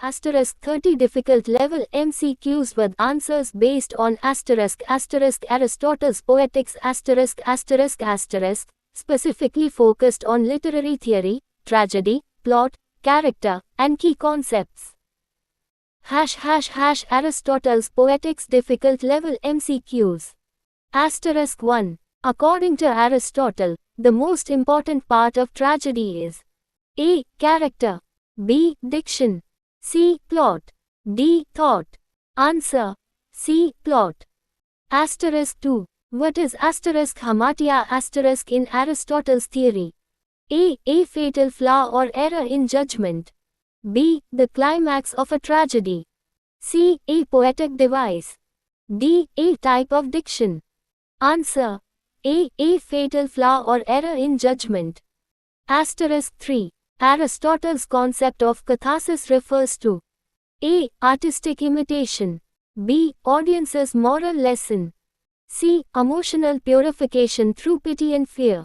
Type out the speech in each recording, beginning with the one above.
30 difficult level MCQs with answers based on Aristotle's Poetics specifically focused on literary theory, tragedy, plot, character, and key concepts. Aristotle's Poetics difficult level MCQs. 1. According to Aristotle, the most important part of tragedy is A. Character, B. Diction, C. Plot, D. Thought. Answer: C. Plot. 2. What is hamartia in Aristotle's theory? A fatal flaw or error in judgment. B. The climax of a tragedy. C. A poetic device. D. A type of diction. Answer: A fatal flaw or error in judgment. 3. Aristotle's concept of catharsis refers to A. Artistic imitation, B. Audience's moral lesson, C. Emotional purification through pity and fear,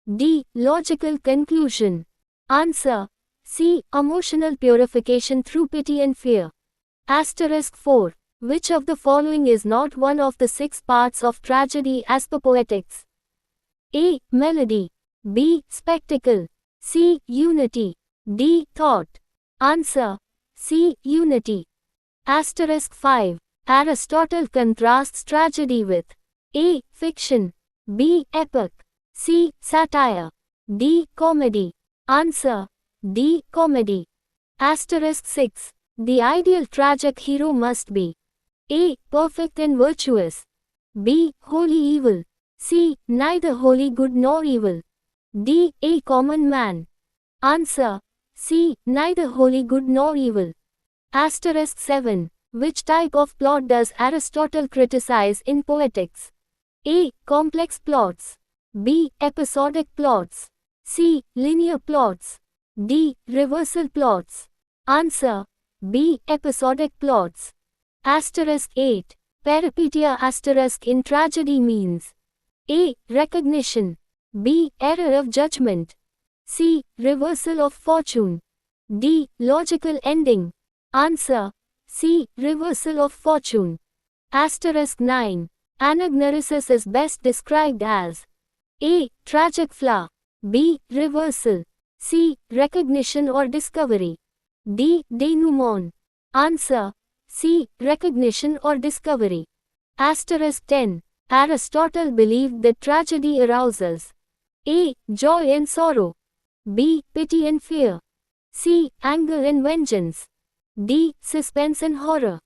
D. Logical conclusion. Answer: C. Emotional purification through pity and fear. 4. Which of the following is not one of the 6 parts of tragedy as per Poetics? A. Melody, B. Spectacle, C. Unity, D. Thought. Answer: C. Unity. 5. Aristotle contrasts tragedy with A. Fiction, B. Epic, C. Satire, D. Comedy. Answer: D. Comedy. 6. The ideal tragic hero must be A. Perfect and virtuous, B. Wholly evil, C. Neither wholly good nor evil, D. A common man. Answer: C. Neither wholly good nor evil. 7. Which type of plot does Aristotle criticize in Poetics? A. Complex plots, B. Episodic plots, C. Linear plots, D. Reversal plots. Answer: B. Episodic plots. 8. Peripeteia in tragedy means A. Recognition, B. Error of judgment, C. Reversal of fortune, D. Logical ending. Answer: C. Reversal of fortune. 9. Anagnorisis is best described as A. Tragic flaw, B. Reversal, C. Recognition or discovery, D. Denouement. Answer: C. Recognition or discovery. 10. Aristotle believed that tragedy arouses A. Joy and sorrow, B. Pity and fear, C. Anger and vengeance, D. Suspense and horror.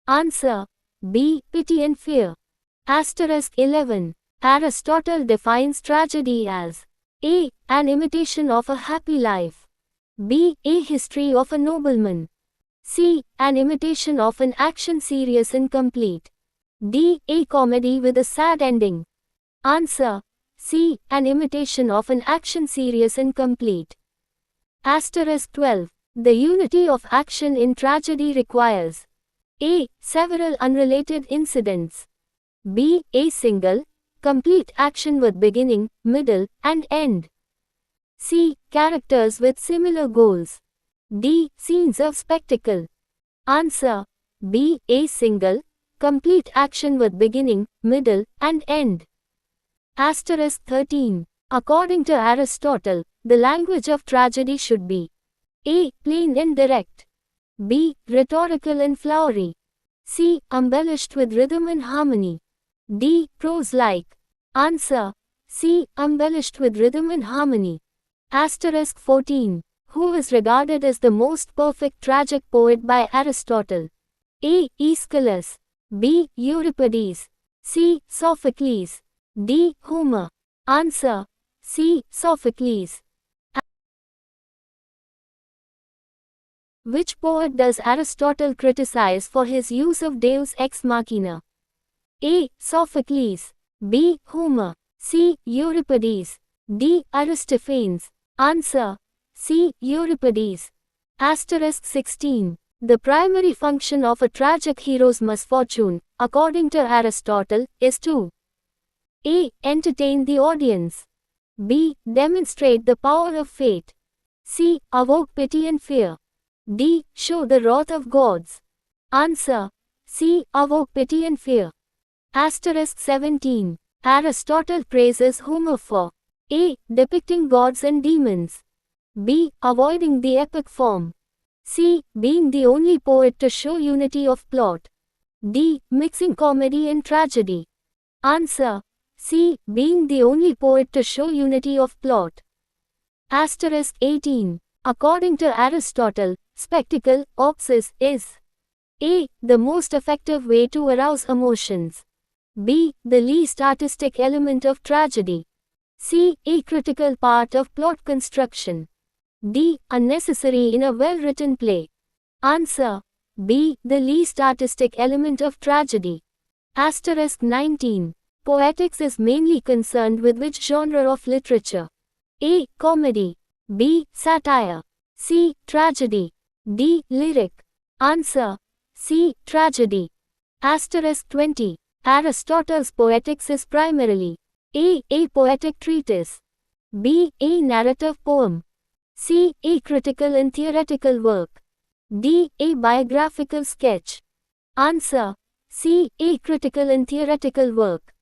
Answer: B. Pity and fear. 11. Aristotle defines tragedy as A. An imitation of a happy life, B. A history of a nobleman, C. An imitation of an action serious and complete, D. A comedy with a sad ending. Answer: C. An imitation of an action serious and complete. 12. The unity of action in tragedy requires A. Several unrelated incidents, B. A single, complete action with beginning, middle, and end, C. Characters with similar goals, D. Scenes of spectacle. Answer: B. A single, complete action with beginning, middle, and end. 13. According to Aristotle, the language of tragedy should be A. Plain and direct, B. Rhetorical and flowery, C. Embellished with rhythm and harmony, D. Prose-like. Answer: C. Embellished with rhythm and harmony. 14. Who is regarded as the most perfect tragic poet by Aristotle? A. Aeschylus, B. Euripides, C. Sophocles, D. Homer. Answer: C. Sophocles. Which poet does Aristotle criticize for his use of deus ex machina? A. Sophocles, B. Homer, C. Euripides, D. Aristophanes. Answer: C. Euripides. 16. The primary function of a tragic hero's misfortune, according to Aristotle, is to A. Entertain the audience, B. Demonstrate the power of fate, C. Evoke pity and fear, D. Show the wrath of gods. Answer. C. Evoke pity and fear. Asterisk 17. Aristotle praises Homer for A. Depicting gods and demons. B. Avoiding the epic form. C. Being the only poet to show unity of plot. D. Mixing comedy and tragedy. Answer. C. Being the only poet to show unity of plot. Asterisk 18. According to Aristotle, spectacle, oxis, is A. The most effective way to arouse emotions. B. The least artistic element of tragedy. C. A critical part of plot construction. D. Unnecessary in a well-written play. Answer. B. The least artistic element of tragedy. Asterisk 19. Poetics is mainly concerned with which genre of literature? A. Comedy. B. Satire. C. Tragedy. D. Lyric. Answer. C. Tragedy. Asterisk 20. Aristotle's Poetics is primarily A. A poetic treatise. B. A narrative poem. C. A critical and theoretical work. D. A biographical sketch. Answer. C. A critical and theoretical work.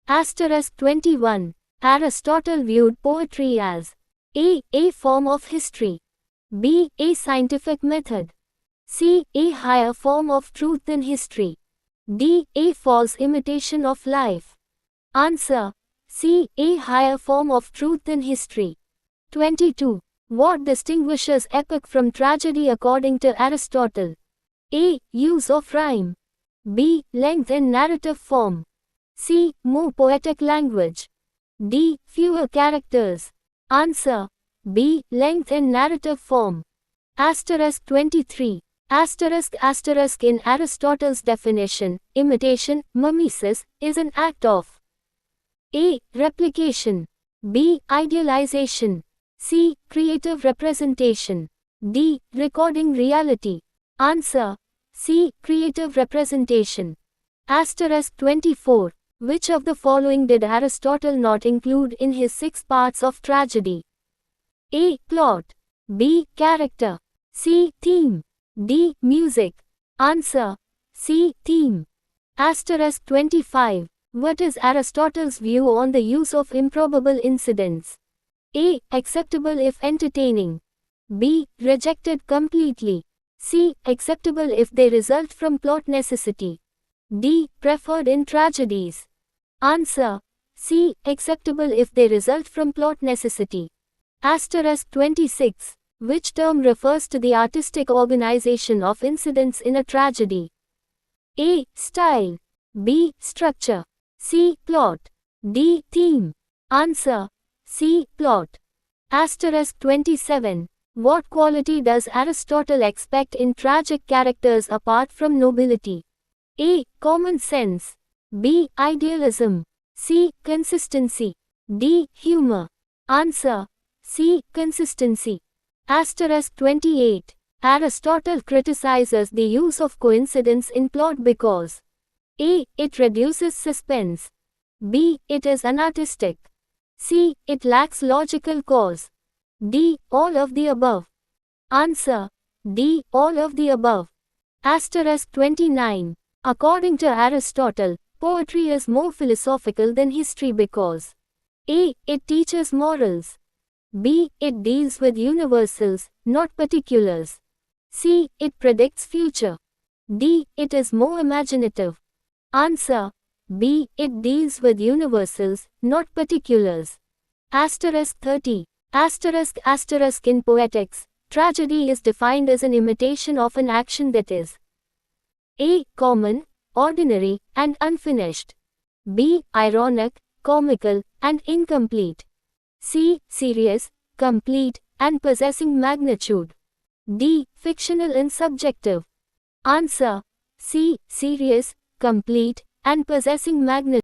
Asterisk 21. Aristotle viewed poetry as A. A form of history. B. A scientific method. C. A higher form of truth in history. D. A false imitation of life. Answer. C. A higher form of truth in history. 22. What distinguishes epic from tragedy according to Aristotle? A. Use of rhyme. B. Length in narrative form. C. More poetic language. D. Fewer characters. Answer. B. Length in narrative form. Asterisk 23. Asterisk in Aristotle's definition, imitation, mimesis, is an act of A. Replication. B. Idealization. C. Creative representation. D. Recording reality. Answer. C. Creative representation. Asterisk 24. Which of the following did Aristotle not include in his 6 parts of tragedy? A. Plot. B. Character. C. Theme. D. Music. Answer. C. Theme. Asterisk 25. What is Aristotle's view on the use of improbable incidents? A. Acceptable if entertaining. B. Rejected completely. C. Acceptable if they result from plot necessity. D. Preferred in tragedies. Answer. C. Acceptable if they result from plot necessity. Asterisk 26. Which term refers to the artistic organization of incidents in a tragedy? A. Style. B. Structure. C. Plot. D. Theme. Answer. C. Plot. Asterisk 27. What quality does Aristotle expect in tragic characters apart from nobility? A. Common sense. B. Idealism. C. Consistency. D. Humor. Answer. C. Consistency. Asterisk 28. Aristotle criticizes the use of coincidence in plot because A. It reduces suspense. B. It is unartistic. C. It lacks logical cause. D. All of the above. Answer. D. All of the above. Asterisk 29. According to Aristotle, poetry is more philosophical than history because A. It teaches morals. B. It deals with universals, not particulars. C. It predicts future. D. It is more imaginative. Answer. B. It deals with universals, not particulars. Asterisk 30. Asterisk in poetics, tragedy is defined as an imitation of an action that is A. Common, ordinary, and unfinished. B. Ironic, comical, and incomplete. C. Serious, complete, and possessing magnitude. D. Fictional and subjective. Answer. C. Serious, complete, and possessing magnitude.